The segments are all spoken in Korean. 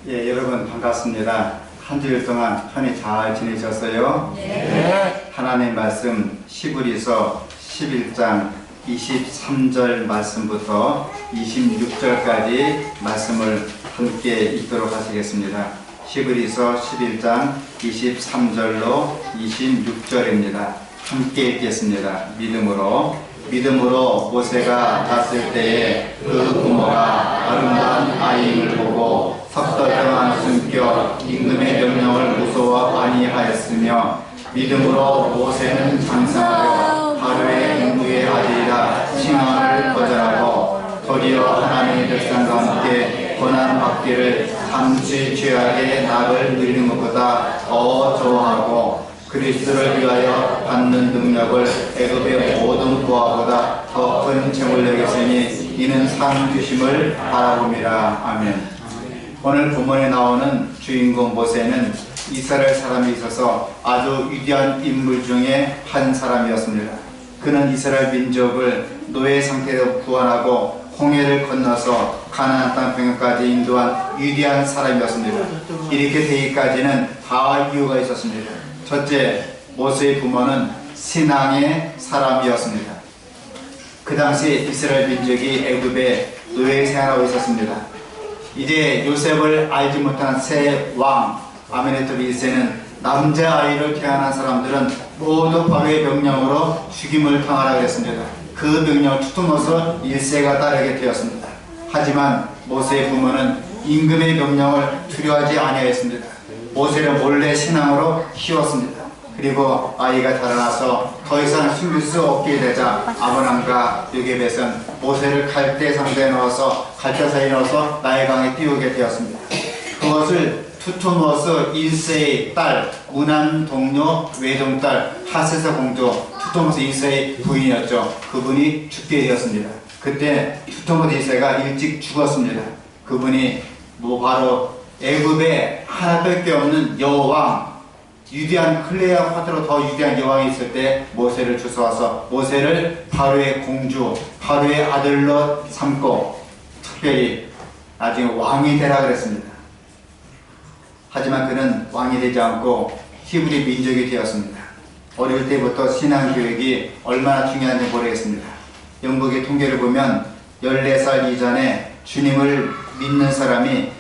예, 여러분 반갑습니다. 한 주일 동안 편히 잘 지내셨어요? 네. 하나님 말씀 히브리서 11장 23절 말씀부터 26절까지 말씀을 함께 읽도록 하시겠습니다. 히브리서 11장 23절로 26절입니다. 함께 읽겠습니다. 믿음으로 모세가 봤을 때에 그 부모가 아름다운 아이를 보고 섭떨떠한 성격 임금의 명령을 무서워 아니하였으며 믿음으로 모세는 장성하여 바로의 임무의 아들이라 칭함을 거절하고 도리어 하나님의 백성과 함께 고난받기를 잠시 죄악의 낙을 누리는 것보다 더 좋아하고 그리스도를 위하여 받는 능력을 애굽의 모든 부하보다 더 큰 재물을 여겼으니 이는 상 주심을 바라봅니다. 아멘. 오늘 본문에 나오는 주인공 모세는 이스라엘 사람이 있어서 아주 위대한 인물 중에 한 사람이었습니다. 그는 이스라엘 민족을 노예 상태로 구원하고 홍해를 건너서 가나안 땅 평야까지 인도한 위대한 사람이었습니다. 이렇게 되기까지는 다 이유가 있었습니다. 첫째, 모세의 부모는 신앙의 사람이었습니다. 그 당시 이스라엘 민족이 애굽에 노예 생활하고 있었습니다. 이제 요셉을 알지 못한 새 왕 아메네토 1세는 남자아이를 태어난 사람들은 모두 바로의 명령으로 죽임을 당하라고 했습니다. 그 명령을 투tum어서 1세가 따르게 되었습니다. 하지만 모세의 부모는 임금의 명령을 두려워하지 아니하였습니다. 모세를 몰래 신앙으로 키웠습니다. 그리고 아이가 자라나서 더 이상 숨길 수 없게 되자 아브람과 요게벳은 모세를 갈대 상자에 넣어서 갈대사에 넣어서 나일강에 띄우게 되었습니다. 그것을 투토모스 1세의 딸 문안 동료 외동딸 하세사 공주 투토모스 1세의 부인이었죠. 그분이 죽게 되었습니다. 그때 투토모스 1세가 일찍 죽었습니다. 그분이 바로 애굽에 하나밖에 없는 여왕 위대한 클레아 파트로 더 위대한 여왕이 있을 때 모세를 주워와서 모세를 바로의 공주 바로의 아들로 삼고 특별히 나중에 왕이 되라 그랬습니다. 하지만 그는 왕이 되지 않고 히브리 민족이 되었습니다. 어릴 때부터 신앙교육이 얼마나 중요한지 모르겠습니다. 영국의 통계를 보면 14살 이전에 주님을 믿는 사람이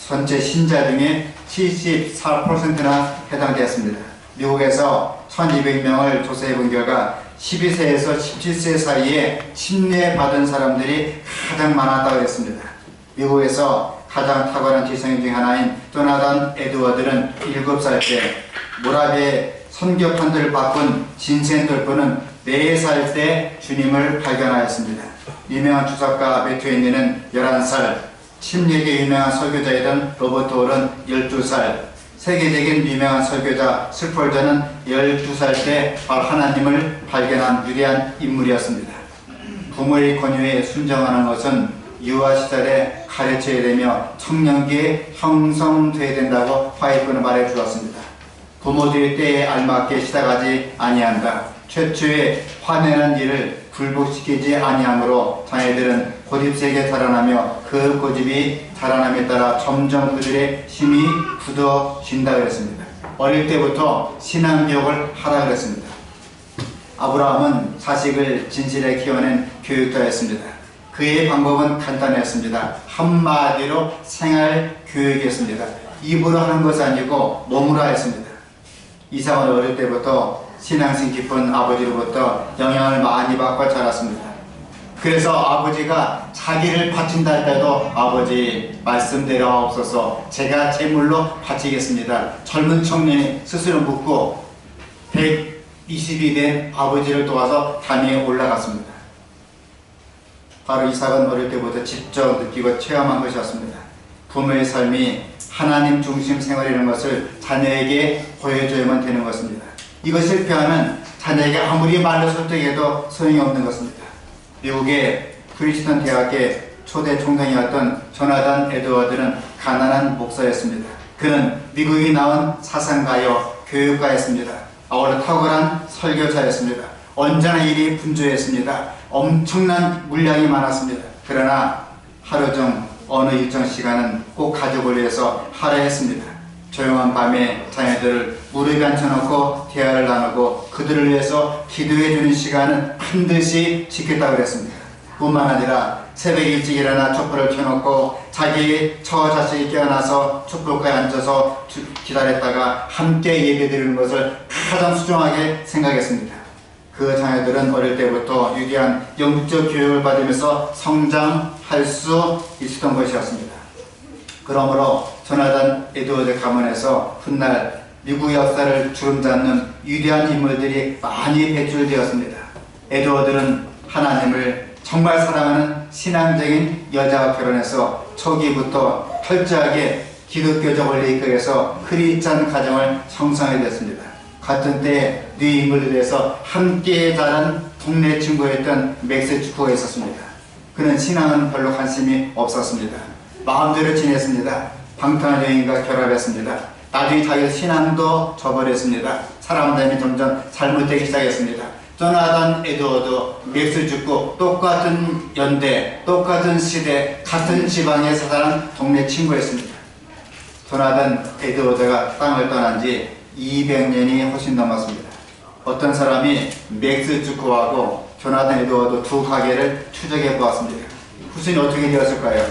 전체 신자 중에 74%나 해당되었습니다. 미국에서 1200명을 조사해 본 결과 12세에서 17세 사이에 침례받은 사람들이 가장 많았다고 했습니다. 미국에서 가장 탁월한 지성인 중 하나인 조나단 에드워드는 7살 때 모라비의 선교판들을 바꾼 진센 돌프는 4살 때 주님을 발견하였습니다. 유명한 주석가 베트웬리는 11살, 침례계 유명한 설교자이던 로버트 홀은 12살, 세계적인 유명한 설교자 스폴저는 12살 때 하나님을 발견한 위대한 인물이었습니다. 부모의 권유에 순종하는 것은 유아 시절에 가르쳐야 되며 청년기에 형성되어야 된다고 화이트는 말해 주었습니다. 부모들의 때에 알맞게 시작하지 아니한다. 최초에 화내는 일을 굴복시키지 아니하므로 자녀들은 고집세게 자라나며 그 고집이 자라남에 따라 점점 그들의 힘이 굳어진다 그랬습니다. 어릴 때부터 신앙교육을 하라 그랬습니다. 아브라함은 자식을 진실에 키워낸 교육자였습니다. 그의 방법은 간단했습니다. 한마디로 생활교육이었습니다. 입으로 하는 것이 아니고 몸으로 했습니다. 이삭은 어릴 때부터 신앙심 깊은 아버지로부터 영향을 많이 받고 자랐습니다. 그래서 아버지가 자기를 바친다 할 때도 아버지 말씀대로 하옵소서 제가 제물로 바치겠습니다. 젊은 청년이 스스로 묻고 120이 된 아버지를 도와서 단위에 올라갔습니다. 바로 이삭은 어릴 때부터 직접 느끼고 체험한 것이었습니다. 부모의 삶이 하나님 중심 생활이라는 것을 자녀에게 보여줘야만 되는 것입니다. 이거 실패하면 자녀에게 아무리 말로 설득해도 소용이 없는 것입니다. 미국의 프리스턴 대학의 초대 총장이었던 조나단 에드워드는 가난한 목사였습니다. 그는 미국이 나온 사상가요 교육가였습니다. 아울러 탁월한 설교자였습니다. 언제나 일이 분주했습니다. 엄청난 물량이 많았습니다. 그러나 하루 중 어느 일정 시간은 꼭 가족을 위해서 하라 했습니다. 조용한 밤에 자녀들을 무릎에 앉혀놓고 대화를 나누고 그들을 위해서 기도해주는 시간은 반드시 지켰다고 그랬습니다. 뿐만 아니라 새벽 일찍 일어나 촛불을 켜놓고 자기 처 자식이 깨어나서 촛불가에 앉아서 기다렸다가 함께 예배드리는 것을 가장 소중하게 생각했습니다. 그 자녀들은 어릴 때부터 유기한 영적 교육을 받으면서 성장할 수 있었던 것이었습니다. 그러므로 조나단 에드워드 가문에서 훗날 미국 역사를 주름잡는 위대한 인물들이 많이 배출되었습니다. 에드워드는 하나님을 정말 사랑하는 신앙적인 여자와 결혼해서 초기부터 철저하게 기독교적 원리에 이끌어서 크리스찬 가정을 형성하게 됐습니다. 같은 때에 네 인물에 대해서 함께 자란 동네 친구였던 맥스 주코가 있었습니다. 그는 신앙은 별로 관심이 없었습니다. 마음대로 지냈습니다. 방탕한 여인과 결합했습니다. 나중에 자기 신앙도 저버렸습니다. 사람들이 점점 잘못되기 시작했습니다. 조나단 에드워드, 맥스 주코, 똑같은 연대, 똑같은 시대, 같은 지방에 사는 동네 친구였습니다. 조나단 에드워드가 땅을 떠난 지 200년이 훨씬 넘었습니다. 어떤 사람이 맥스 주코하고 조나단 에드워드 두 가게를 추적해 보았습니다. 후손이 어떻게 되었을까요?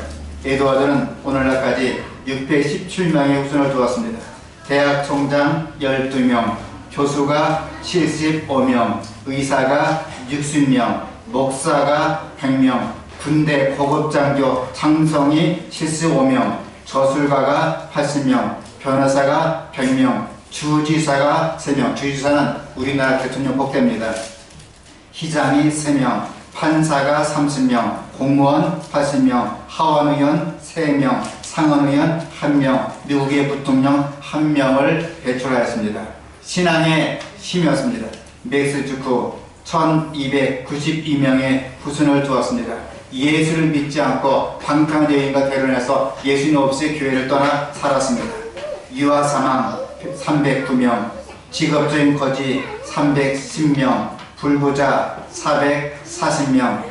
에드워드는 오늘날까지 617명의 후손을 두었습니다. 대학 총장 12명, 교수가 75명, 의사가 60명, 목사가 100명, 군대 고급장교 장성이 75명, 저술가가 80명, 변호사가 100명, 주지사가 3명, 주지사는 우리나라 대통령 복대입니다. 시장이 3명, 판사가 30명, 공무원 80명, 하원의원 3명, 상원의원 1명, 미국의 부통령 1명을 배출하였습니다. 신앙의 힘이었습니다. 맥스 주코 1292명의 후손을 두었습니다. 예수를 믿지 않고 방탕한 여인과 결혼해서 예수님 없이 교회를 떠나 살았습니다. 유아 사망 309명, 직업적인 거지 310명, 불구자 440명,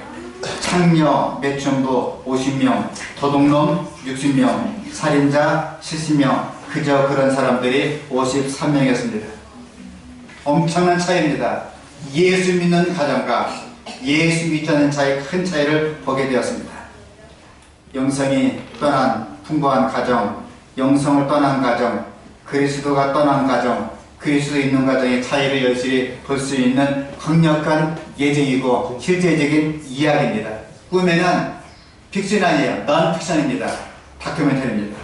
창녀 매춘부 50명, 도둑놈 60명, 살인자 70명, 그저 그런 사람들이 53명이었습니다. 엄청난 차이입니다. 예수 믿는 가정과 예수 믿지 않는 차이, 큰 차이를 보게 되었습니다. 영성이 떠난 풍부한 가정, 영성을 떠난 가정, 그리스도가 떠난 가정, 그리스도 있는 가정의 차이를 여실히 볼 수 있는 강력한 예증이고 실제적인 이야기입니다. 꿈에는 픽션이 아니에요. 넌 픽션입니다. 다큐멘터리입니다.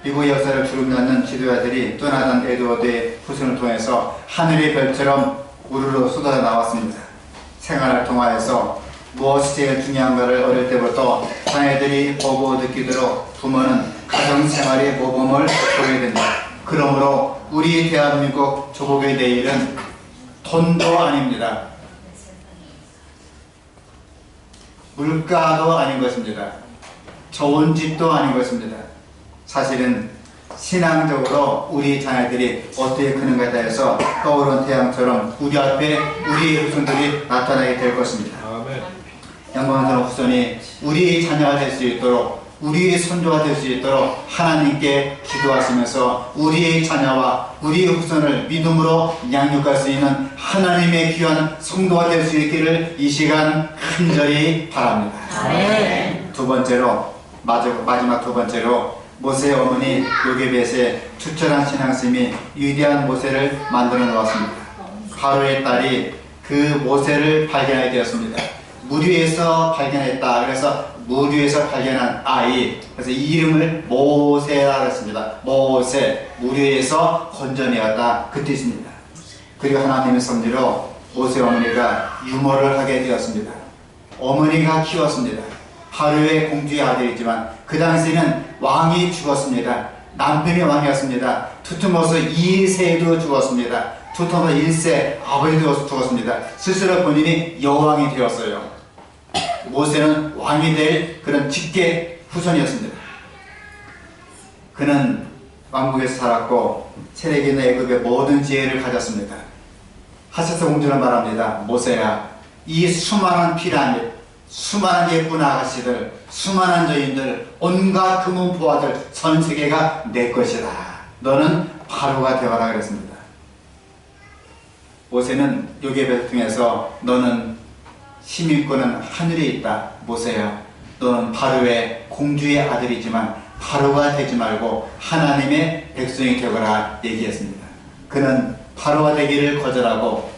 미국 역사를 주름잡는 지도자들이 조나단 에드워드의 후손을 통해서 하늘의 별처럼 우르르 쏟아져 나왔습니다. 생활을 통하여서 무엇이 제일 중요한가를 어릴 때부터 자녀들이 보고 느끼도록 부모는 가정생활의 모범을 보여야 된다. 그러므로 우리 대한민국 조국의 내일은 돈도 아닙니다. 물가도 아닌 것입니다. 좋은 집도 아닌 것입니다. 사실은 신앙적으로 우리 자녀들이 어떻게 크는가에 대해서 떠오른 태양처럼 우리 앞에 우리의 후손들이 나타나게 될 것입니다. 영광스러운 후손이 우리 자녀가 될 수 있도록, 우리의 선조가 될 수 있도록 하나님께 기도하시면서 우리의 자녀와 우리의 후손을 믿음으로 양육할 수 있는 하나님의 귀한 성도가 될 수 있기를 이 시간 간절히 바랍니다. 두 번째로, 마지막 두 번째로, 모세의 어머니 요게벳의 추천한 신앙심이 위대한 모세를 만들어 놓았습니다. 바로의 딸이 그 모세를 발견하게 되었습니다. 물 위에서 발견했다. 그래서 물 위에서 발견한 아이, 그래서 이 이름을 모세라고 했습니다. 모세, 물 위에서 건져내었다, 그 뜻입니다. 그리고 하나님의 섭리로 모세 어머니가 유모를 하게 되었습니다. 어머니가 키웠습니다. 바로의 공주의 아들이지만 그 당시에는 왕이 죽었습니다. 남편이 왕이었습니다. 투투모스 2세도 죽었습니다. 투투모스 1세 아버지도 죽었습니다. 스스로 본인이 여왕이 되었어요. 모세는 왕이 될 그런 직계 후손이었습니다. 그는 왕국에서 살았고 세력이나 애굽의 모든 지혜를 가졌습니다. 하세스 공주는 말합니다. 모세야, 이 수많은 피라밋, 수많은 예쁜 아가씨들, 수많은 여인들, 온갖 금은 부하들 전 세계가 내 것이다. 너는 바로가 되어라 그랬습니다. 모세는 요괴를 통해서 너는 시민권은 하늘에 있다. 모세야, 너는 바로의 공주의 아들이지만 바로가 되지 말고 하나님의 백성이 되거라 얘기했습니다. 그는 바로가 되기를 거절하고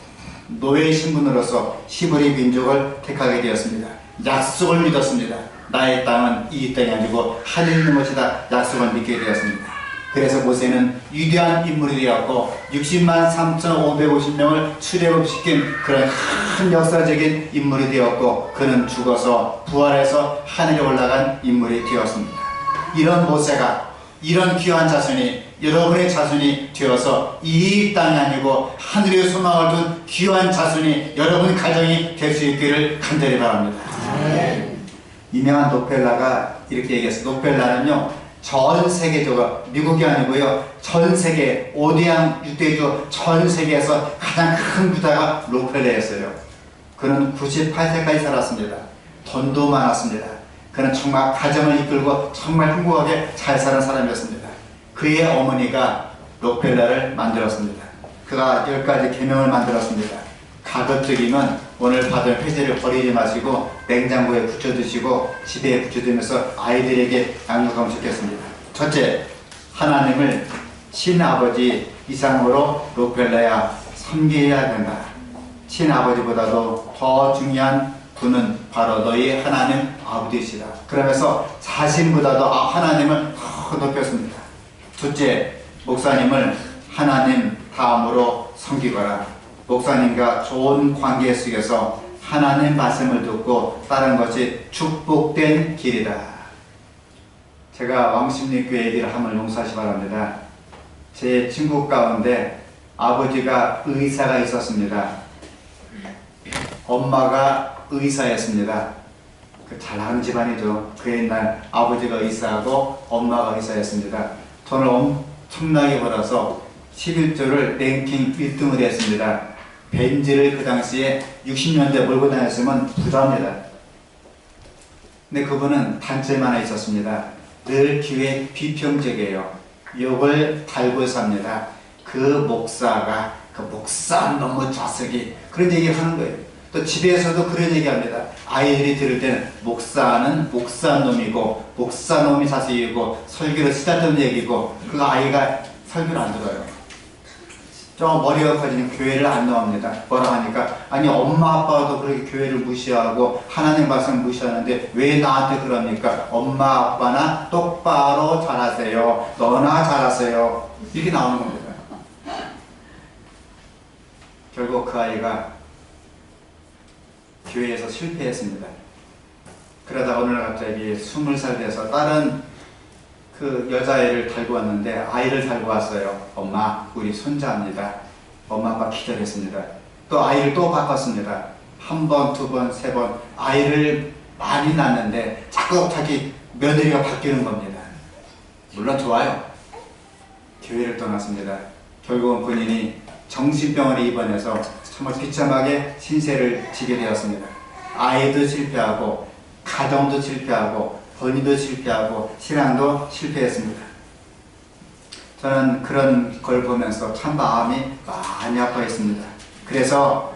노예 신분으로서 히브리 민족을 택하게 되었습니다. 약속을 믿었습니다. 나의 땅은 이 땅이 아니고 하늘에 있는 것이다. 약속을 믿게 되었습니다. 그래서 모세는 위대한 인물이 되었고 60만 3,550명을 출애굽시킨 그런 큰 역사적인 인물이 되었고 그는 죽어서 부활해서 하늘에 올라간 인물이 되었습니다. 이런 모세가, 이런 귀한 자손이 여러분의 자손이 되어서 이 땅이 아니고 하늘의 소망을 둔 귀한 자손이 여러분 가정이 될 수 있기를 간절히 바랍니다. 유명한 록펠러가 이렇게 얘기했어요. 록펠러는요, 전 세계적으로, 미국이 아니고요, 전 세계 5대양 6대주 전 세계에서 가장 큰 부자가 록펠러였어요. 그는 98세까지 살았습니다. 돈도 많았습니다. 그는 정말 가정을 이끌고 정말 행복하게 잘 사는 사람이었습니다. 그의 어머니가 록펠러를 만들었습니다. 그가 10가지 계명을 만들었습니다. 가급적이면 오늘 받은 회제를 버리지 마시고 냉장고에 붙여 두시고 집에 붙여 두면서 아이들에게 양육하면 좋겠습니다. 첫째, 하나님을 친아버지 이상으로 록펠러야 섬겨야 된다. 친아버지보다도 더 중요한 분은 바로 너희 하나님 아버지시다. 그러면서 자신보다도 하나님을 더 높였습니다. 둘째, 목사님을 하나님 다음으로 섬기거라. 목사님과 좋은 관계 속에서 하나님 말씀을 듣고 따르는 것이 축복된 길이다. 제가 왕십리교회 얘기를 하면 용서하시 바랍니다. 제 친구 가운데 아버지가 의사가 있었습니다. 엄마가 의사였습니다. 잘하는 집안이죠. 그 옛날 아버지가 의사하고 엄마가 의사였습니다. 돈을 엄청나게 벌어서 11조를 랭킹 1등을 했습니다. 벤츠를 그 당시에 60년대 몰고 다녔으면 부자입니다. 근데 그분은 단점이 하나 있었습니다. 늘 귀에 비평적이에요. 욕을 달고 삽니다. 그 목사 너무 자석이 그런 얘기를 하는 거예요. 또 집에서도 그런 얘기합니다. 아이들이 들을 때는 목사는 목사놈이고 목사놈이 자식이고 설교를 쓰다듬는 얘기고 그 아이가 설교를 안 들어요. 좀 머리가 커지는 교회를 안 나옵니다. 뭐라 하니까 아니 엄마 아빠도 그렇게 교회를 무시하고 하나님 말씀을 무시하는데 왜 나한테 그럽니까? 엄마 아빠나 똑바로 잘하세요. 너나 잘하세요. 이렇게 나오는 겁니다. 결국 그 아이가 교회에서 실패했습니다. 그러다 어느 날 갑자기 20살 돼서 다른 그 여자애를 달고 왔는데 아이를 달고 왔어요. 엄마, 우리 손자입니다. 엄마 아빠 기절했습니다. 또 아이를 또 바꿨습니다. 한 번, 두 번, 세 번 아이를 많이 낳는데 자꾸 자기 며느리가 바뀌는 겁니다. 물론 좋아요. 교회를 떠났습니다. 결국은 본인이 정신병원에 입원해서 정말 비참하게 신세를 지게 되었습니다. 아이도 실패하고 가정도 실패하고 본인도 실패하고 신앙도 실패했습니다. 저는 그런 걸 보면서 참 마음이 많이 아파했습니다. 그래서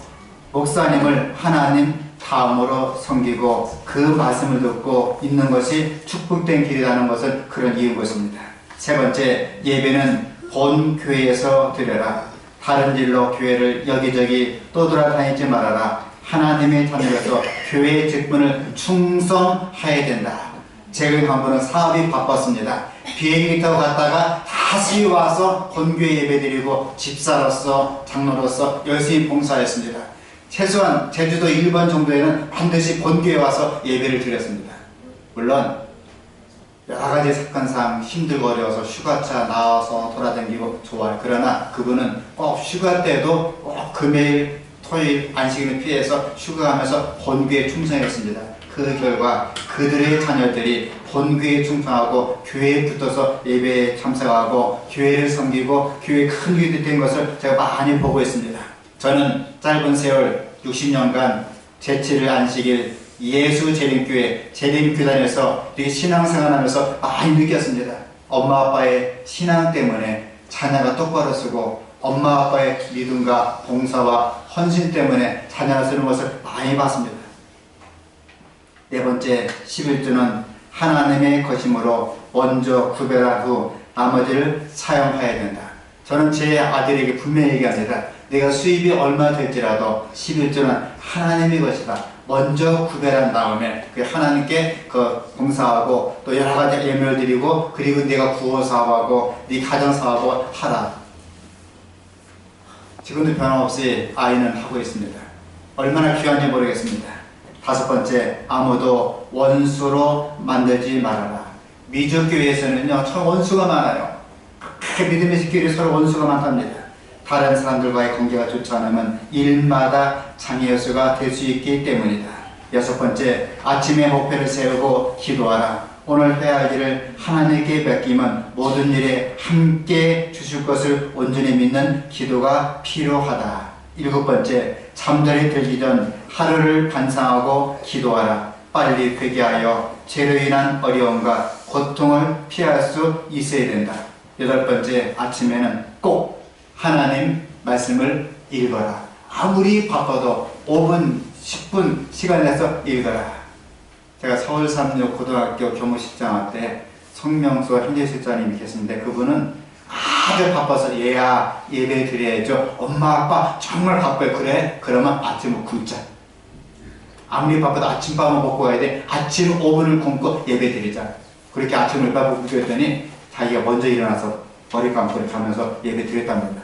목사님을 하나님 다음으로 섬기고 그 말씀을 듣고 있는 것이 축복된 길이라는 것은 그런 이유인 것입니다. 세 번째, 예배는 본 교회에서 드려라. 다른 길로 교회를 여기저기 떠돌아다니지 말아라. 하나님의 자녀로서 교회의 직분을 충성해야 된다. 제가 한 번은 사업이 바빴습니다. 비행기 타고 갔다가 다시 와서 본교회 예배드리고 집사로서 장로로서 열심히 봉사했습니다. 최소한 제주도 1번 정도에는 반드시 본교회 와서 예배를 드렸습니다. 물론 여러가지 사건상 힘들고 어려워서 휴가차 나와서 돌아다니고 좋아요. 그러나 그분은 꼭 휴가 때도 꼭 금요일 토요일 안식일을 피해서 휴가하면서 본교회에 충성했습니다. 그 결과 그들의 자녀들이 본교회에 충성하고 교회에 붙어서 예배에 참석하고 교회를 섬기고 교회에 큰 일이 된 것을 제가 많이 보고 있습니다. 저는 짧은 세월 60년간 제7일 안식일 예수 재림교회, 재림교단에서 이렇게 신앙생활하면서 많이 느꼈습니다. 엄마 아빠의 신앙 때문에 자녀가 똑바로 쓰고 엄마 아빠의 믿음과 봉사와 헌신 때문에 자녀가 쓰는 것을 많이 봤습니다. 네 번째 11조는 하나님의 것이므로 먼저 구별한 후 나머지를 사용해야 된다. 저는 제 아들에게 분명히 얘기합니다. 내가 수입이 얼마 될지라도 11조는 하나님의 것이다. 먼저 구별한 다음에 그 하나님께 그 봉사하고 또 여러 가지 예물을 드리고 그리고 내가 구호 사업하고 네 가정 사업을 하라. 지금도 변함없이 아이는 하고 있습니다. 얼마나 귀한지 모르겠습니다. 다섯 번째, 아무도 원수로 만들지 말아라. 미주교회에서는요, 참 원수가 많아요. 그렇게 믿음의 식구들이 서로 원수가 많답니다. 다른 사람들과의 관계가 좋지 않으면 일마다 장애여수가 될 수 있기 때문이다. 여섯 번째, 아침에 목표를 세우고 기도하라. 오늘 해야 할 일을 하나님께 맡기면 모든 일에 함께 주실 것을 온전히 믿는 기도가 필요하다. 일곱 번째, 잠자리 들기 전 하루를 반성하고 기도하라. 빨리 회개하여 죄로 인한 어려움과 고통을 피할 수 있어야 된다. 여덟 번째, 아침에는 꼭 하나님 말씀을 읽어라. 아무리 바빠도 5분, 10분 시간 내서 읽어라. 제가 서울 3육 고등학교 교무실장 때 성명수 행정실장님이 계신데 그분은 아주 바빠서 얘야 예배 드려야죠. 엄마 아빠 정말 바빠요. 그래? 그러면 아침을 굶자. 아무리 바빠도 아침밥을 먹고 가야 돼. 아침 5분을 굶고 예배 드리자. 그렇게 아침을 밥을 굶고 했더니 자기가 먼저 일어나서 머리 감고 가면서 예배 드렸답니다.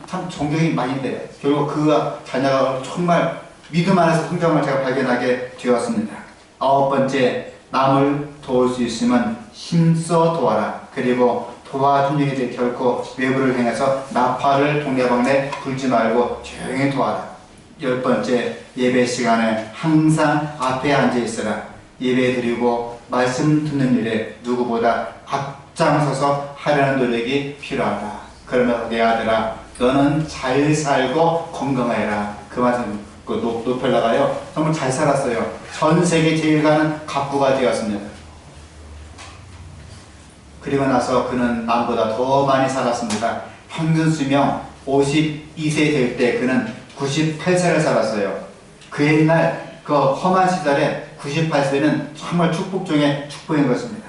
참 존경이 많이 돼요. 결국 그 자녀가 정말 믿음 안에서 성장을 제가 발견하게 되었습니다. 아홉 번째, 남을 도울 수 있으면 힘써 도와라. 그리고 도와준 일이 결코 외부를 행해서 나팔을 동네방네 불지 말고 조용히 도와라. 열 번째, 예배 시간에 항상 앞에 앉아 있어라. 예배 드리고 말씀 듣는 일에 누구보다 앞장서서 하려는 노력이 필요하다. 그러면서 내 아들아, 너는 잘 살고 건강해라. 그 말씀 높여나가요. 정말 잘 살았어요. 전 세계 제일 가는 갑부가 되었습니다. 그리고 나서 그는 남보다 더 많이 살았습니다. 평균 수명 52세 될 때 그는 98세를 살았어요. 그 옛날 그 험한 시절에 98세는 정말 축복 중에 축복인 것입니다.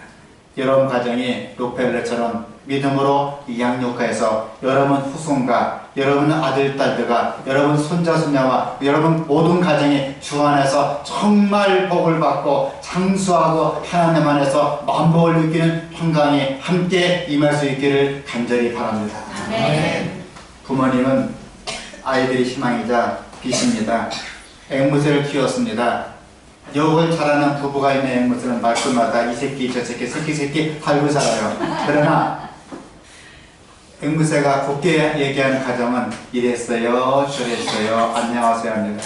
여러분 가정이 록펠러처럼 믿음으로 양육해서 여러분 후손과 여러분 아들, 딸들과 여러분 손자, 손녀와 여러분 모든 가정이 주 안에서 정말 복을 받고 장수하고 하나님 안에서 만복을 느끼는 평강이 함께 임할 수 있기를 간절히 바랍니다. 네. 부모님은 아이들의 희망이자 빛입니다. 앵무새를 키웠습니다. 욕을 잘하는 부부가 있는 앵무새는 말끝마다 이 새끼 저 새끼 달고 살아요. 그러나 앵무새가 곱게 얘기하는 가정은 이랬어요 저랬어요 안녕하세요 합니다.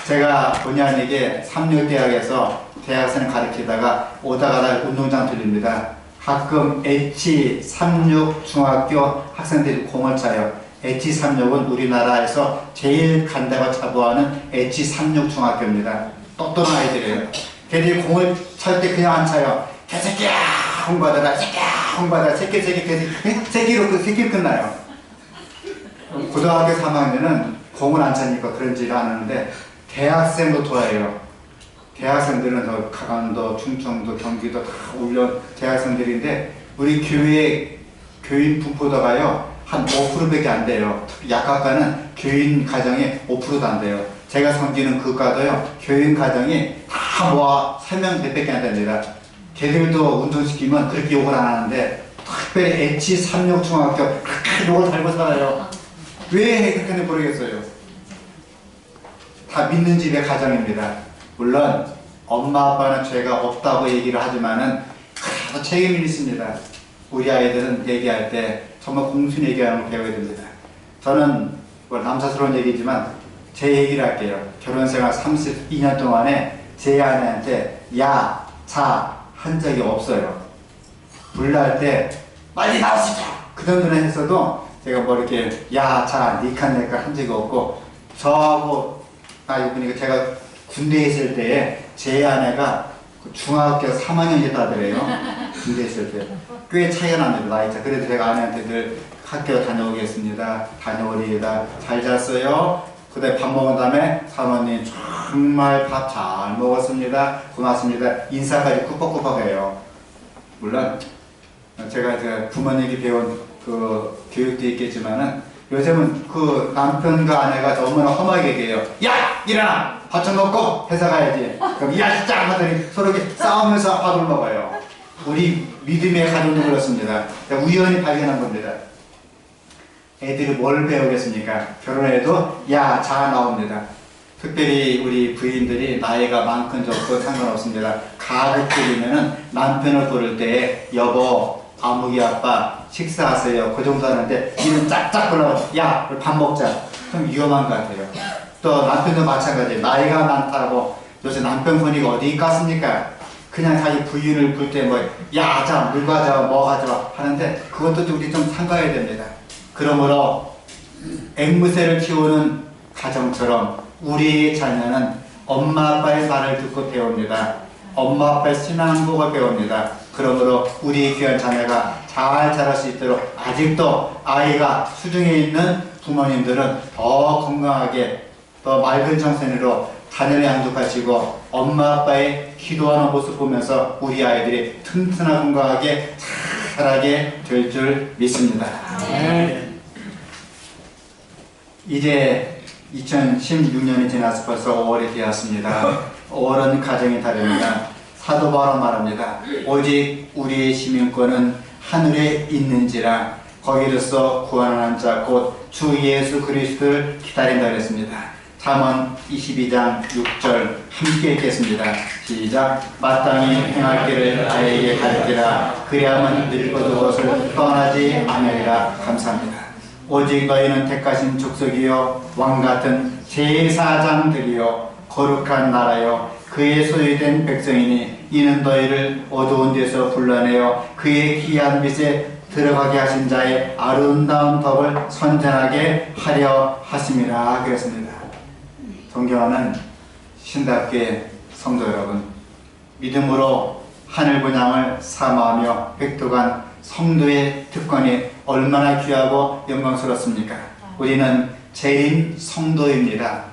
제가 본의 아니게 삼육대학에서 대학생을 가르치다가 오다가다 운동장 들립니다. 가끔 H36 중학교 학생들이 공을 차요. H36은 우리나라에서 제일 간다고 자부하는 H36 중학교입니다. 똑똑한 아이들이에요. 걔들이 공을 찰 때 그냥 안 차요. 개새끼야 홍받아라 새끼야 홍받아라 새끼로 그 새끼로 끝나요. 고등학교 3학년은 공을 안 차니까 그런지를 아는데 대학생도 좋아해요. 대학생들은 저 강원도, 충청도, 경기도 다 올려 대학생들인데 우리 교회 교인 분포도가요 한 5%밖에 안 돼요. 약학과는 교인 가정이 5%도 안 돼요. 제가 섬기는 그 과도요 교인 가정이 다 모아 3명 몇밖에 안 됩니다. 걔들도 운동시키면 그렇게 욕을 안 하는데 특별히 H36 중학교 그렇게 욕을 달고 살아요. 왜 그렇게 하는지 모르겠어요. 다 믿는 집의 가정입니다. 물론 엄마 아빠는 죄가 없다고 얘기를 하지만은 그래도 책임이 있습니다. 우리 아이들은 얘기할 때 정말 공순히 얘기하는 걸 배워야 됩니다. 저는 남사스러운 얘기지만 제 얘기를 할게요. 결혼생활 32년 동안에 제 아내한테 야, 자 한 적이 없어요. 불날 때 빨리 나오시죠. 그 정도는 했어도 제가 뭐 이렇게 야, 자, 니칸 내칸 한 적이 없고 저하고 이분이 제가 군대에 있을 때에 제 아내가 중학교 3학년 때더래요. 군대 있을 때. 꽤 차이가 납니다, 나이 차. 그래도 제가 아내한테 늘 학교 다녀오겠습니다. 다녀오리이다. 잘 잤어요. 그 다음에 밥 먹은 다음에 사모님 정말 밥 잘 먹었습니다. 고맙습니다. 인사까지 꾸벅꾸벅해요. 물론 제가 부모님께 배운 그 교육도 있겠지만은 요즘은 그 남편과 아내가 너무나 험하게 얘기해요. 야! 일어나! 밥 좀 먹고 회사 가야지. 그럼 야 진짜 하더니 서로 이렇게 싸우면서 밥을 먹어요. 우리 믿음의 가정도 그렇습니다. 우연히 발견한 겁니다. 애들이 뭘 배우겠습니까? 결혼해도 야, 자 나옵니다. 특별히 우리 부인들이 나이가 많건 적건 상관없습니다. 가급적이면은 남편을 부를 때 여보, 아무기 아빠 식사하세요. 그 정도 하는데 이는 짝짝 불러서 야, 밥 먹자. 좀 위험한 것 같아요. 또 남편도 마찬가지예요. 나이가 많다고 요새 남편 분위기가 어디 있겠습니까? 그냥 자기 부인을 부를 때 뭐 야, 자, 물 가져, 뭐 가져 하는데 그것도 우리 좀 삼가해야 됩니다. 그러므로 앵무새를 키우는 가정처럼 우리 자녀는 엄마 아빠의 말을 듣고 배웁니다. 엄마 아빠의 신앙복을 배웁니다. 그러므로 우리 귀한 자녀가 잘 자랄 수 있도록 아직도 아이가 수중에 있는 부모님들은 더 건강하게 더 맑은 정신으로 자녀를 양육하시고 엄마 아빠의 기도하는 모습 보면서 우리 아이들이 튼튼하고 건강하게 잘 자라게 될 줄 믿습니다. 이제 2016년이 지나서 벌써 5월이 되었습니다. 5월은 가정의 달입니다. 사도 바울은 말합니다. 오직 우리의 시민권은 하늘에 있는지라 거기로서 구원하는 자 곧 주 예수 그리스도를 기다린다 그랬습니다. 잠언 22장 6절 함께 읽겠습니다. 시작. 마땅히 행할 길을 아이에게 가르치라. 그리하면 늙어도 것을 떠나지 아니하리라. 감사합니다. 오직 너희는 택하신 족속이요 왕같은 제사장들이요 거룩한 나라요 그의 소유된 백성이니 이는 너희를 어두운 데서 불러내어 그의 귀한 빛에 들어가게 하신 자의 아름다운 덕을 선전하게 하려 하심이라 그랬습니다. 존경하는 신답게 성도 여러분, 믿음으로 하늘 분양을 사모하며 획득한 성도의 특권이 얼마나 귀하고 영광스럽습니까? 우리는 재림 성도입니다.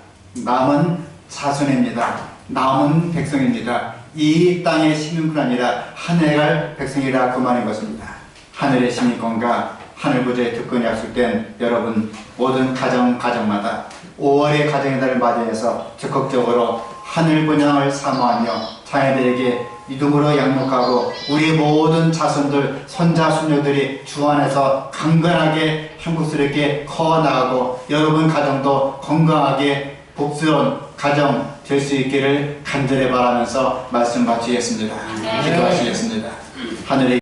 남은 자손입니다. 남은 백성입니다. 이 땅의 시민뿐 아니라 하늘에 갈 백성이라 그 말인 것입니다. 하늘의 시민권과 하늘 구조의 특권이 약속된 여러분 모든 가정마다 5월의 가정의 달을 맞이해서 적극적으로 하늘 분양을 사모하며 자녀들에게 믿음으로 양육하고 우리 모든 자손들, 손자, 손녀들이 주 안에서 강건하게 행복스럽게 커나가고 여러분 가정도 건강하게 복스러운 가정 될 수 있기를 간절히 바라면서 말씀 마치겠습니다. 기도하시겠습니다. 하늘의